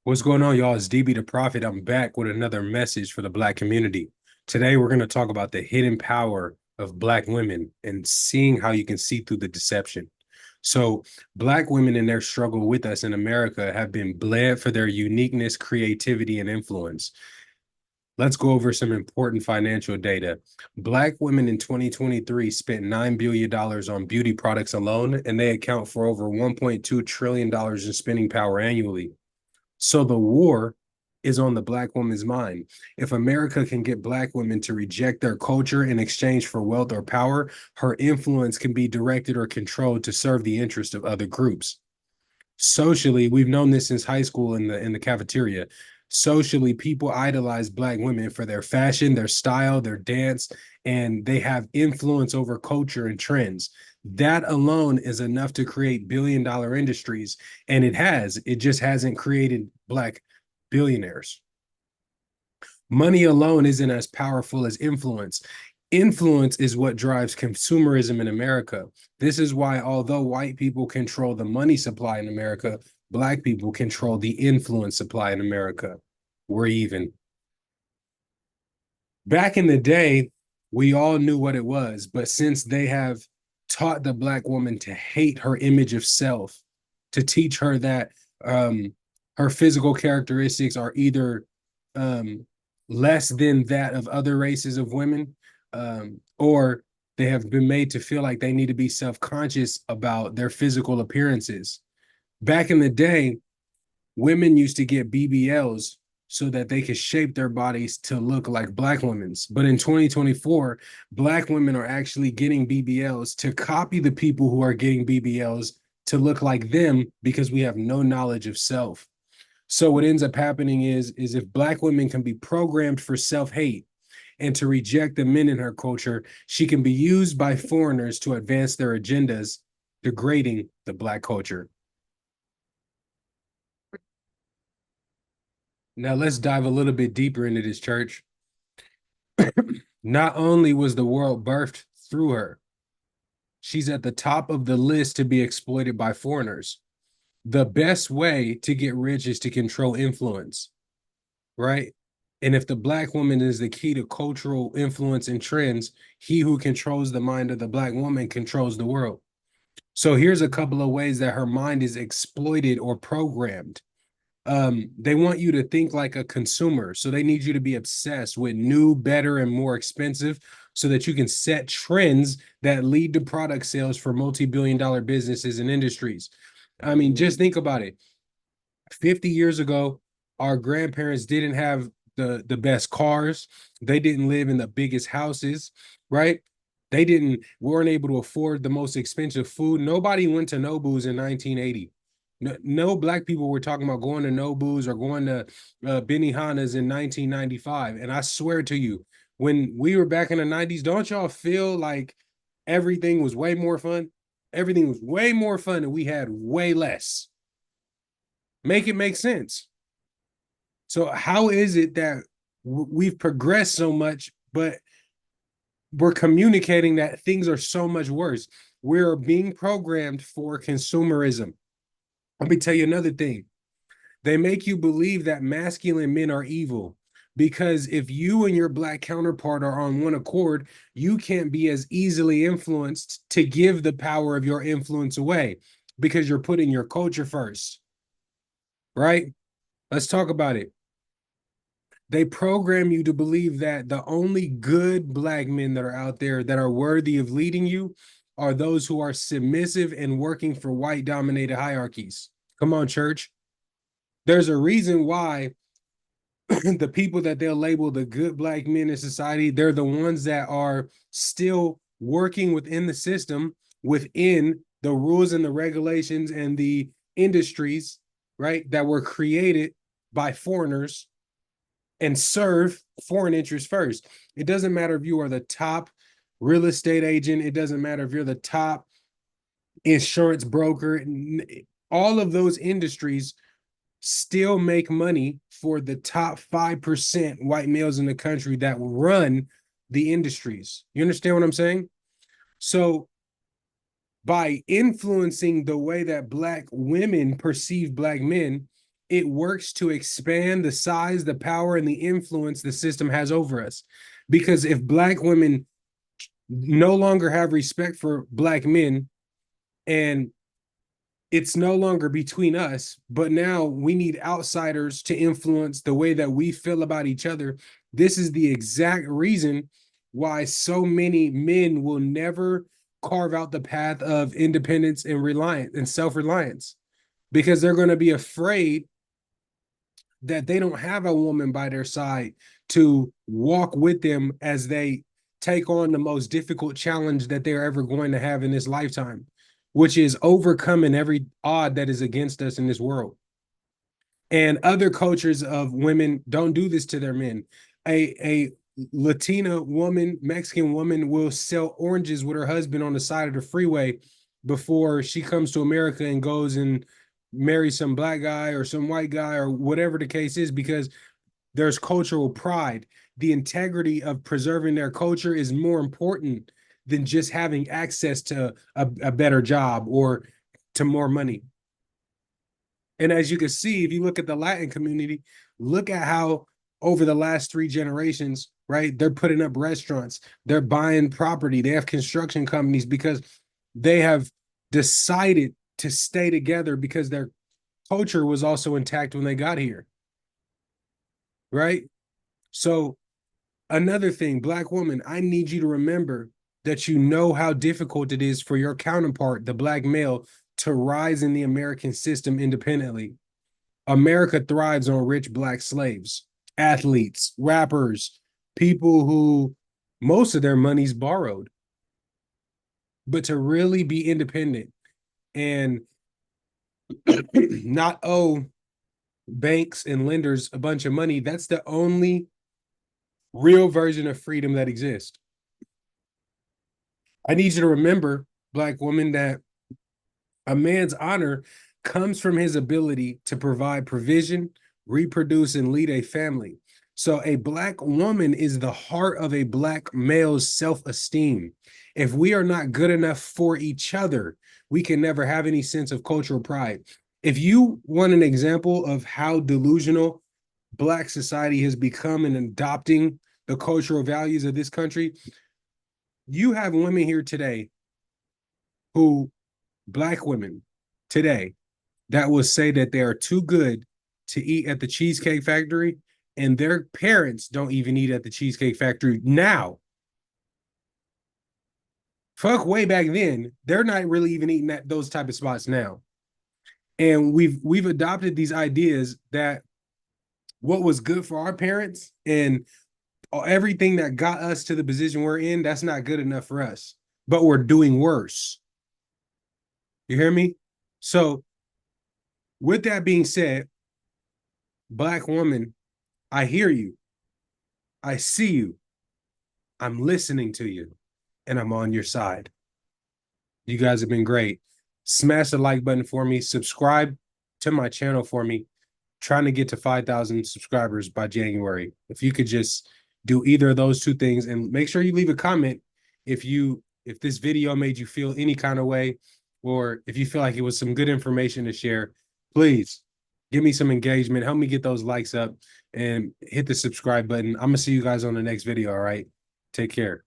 What's going on, y'all? It's DB the Prophet. I'm back with another message for the Black community. Today, we're going to talk about the hidden power of Black women and seeing how you can see through the deception. So, Black women in their struggle with us in America have been bled for their uniqueness, creativity, and influence. Let's go over some important financial data. Black women in 2023 spent $9 billion on beauty products alone, and they account for over $1.2 trillion in spending power annually. So the war is on the Black woman's mind. If America can get Black women to reject their culture in exchange for wealth or power, her influence can be directed or controlled to serve the interest of other groups. Socially, we've known this since high school in the cafeteria. Socially, people idolize Black women for their fashion, their style, their dance, and they have influence over culture and trends. That alone is enough to create billion-dollar industries, and it has. It just hasn't created Black billionaires. Money alone isn't as powerful as influence. Influence is what drives consumerism in America. This is why, although white people control the money supply in America, Black people control the influence supply in America. We're even. Back in the day, we all knew what it was, but since they have taught the Black woman to hate her image of self, to teach her that her physical characteristics are either less than that of other races of women, or they have been made to feel like they need to be self-conscious about their physical appearances. Back in the day, women used to get BBLs so that they could shape their bodies to look like Black women's. But in 2024, Black women are actually getting BBLs to copy the people who are getting BBLs to look like them because we have no knowledge of self. So what ends up happening is if Black women can be programmed for self-hate and to reject the men in her culture, she can be used by foreigners to advance their agendas, degrading the Black culture. Now let's dive a little bit deeper into this, church. Not only was the world birthed through her, she's at the top of the list to be exploited by foreigners. The best way to get rich is to control influence, right? And if the Black woman is the key to cultural influence and trends, he who controls the mind of the Black woman controls the world. So here's a couple of ways that her mind is exploited or programmed. They want you to think like a consumer. So they need you to be obsessed with new, better, and more expensive so that you can set trends that lead to product sales for multi-billion-dollar businesses and industries. I mean, just think about it. 50 years ago, our grandparents didn't have the best cars. They didn't live in the biggest houses, right? They didn't weren't able to afford the most expensive food. Nobody went to Nobu's in 1980. No Black people were talking about going to Nobu's or going to Benihana's in 1995. And I swear to you, when we were back in the 90s, don't y'all feel like everything was way more fun? Everything was way more fun and we had way less. Make it make sense. So how is it that we've progressed so much, but we're communicating that things are so much worse? We're being programmed for consumerism. Let me tell you another thing. They make you believe that masculine men are evil because if you and your Black counterpart are on one accord, you can't be as easily influenced to give the power of your influence away because you're putting your culture first, right? Let's talk about it. They program you to believe that the only good Black men that are out there that are worthy of leading you are those who are submissive and working for white dominated hierarchies. Come on, church. There's a reason why the people that they'll label the good Black men in society, they're the ones that are still working within the system, within the rules and the regulations and the industries, right, that were created by foreigners and serve foreign interests first. It doesn't matter if you are the top real estate agent, it doesn't matter if you're the top insurance broker, all of those industries still make money for the top 5% white males in the country that run the industries. You understand what I'm saying? So by influencing the way that Black women perceive Black men, it works to expand the size, the power, and the influence the system has over us. Because if Black women no longer have respect for Black men, and it's no longer between us, but now we need outsiders to influence the way that we feel about each other. This is the exact reason why so many men will never carve out the path of independence and reliance and self-reliance, because they're going to be afraid that they don't have a woman by their side to walk with them as they take on the most difficult challenge that they're ever going to have in this lifetime, which is overcoming every odd that is against us in this world. And other cultures of women don't do this to their men. A Latina woman, Mexican woman will sell oranges with her husband on the side of the freeway before she comes to America and goes and marries some Black guy or some white guy or whatever the case is, because there's cultural pride. The integrity of preserving their culture is more important than just having access to a better job or to more money. And as you can see, if you look at the Latin community, look at how over the last 3 generations, right, they're putting up restaurants, they're buying property, they have construction companies because they have decided to stay together because their culture was also intact when they got here, right? So another thing, Black woman, I need you to remember that you know how difficult it is for your counterpart, the Black male, to rise in the American system independently. America thrives on rich Black slaves, athletes, rappers, people who most of their money's borrowed. But to really be independent and not owe banks and lenders a bunch of money, that's the only real version of freedom that exists. I need you to remember, Black woman, that a man's honor comes from his ability to provide provision, reproduce, and lead a family. So a Black woman is the heart of a Black male's self-esteem. If we are not good enough for each other, we can never have any sense of cultural pride. If you want an example of how delusional Black society has become in adopting the cultural values of this country, you have women here today who, Black women today, that will say that they are too good to eat at the Cheesecake Factory, and their parents don't even eat at the Cheesecake Factory now. Fuck, way back then, they're not really even eating at those type of spots now. And we've adopted these ideas that what was good for our parents and everything that got us to the position we're in, that's not good enough for us, but we're doing worse. You hear me? So with that being said, Black woman, I hear you. I see you. I'm listening to you. And I'm on your side. You guys have been great. Smash the like button for me. Subscribe to my channel for me. Trying to get to 5,000 subscribers by January. If you could just do either of those two things, and make sure you leave a comment if this video made you feel any kind of way, or if you feel like it was some good information to share, please give me some engagement. Help me get those likes up and hit the subscribe button. I'm going to see you guys on the next video. All right. Take care.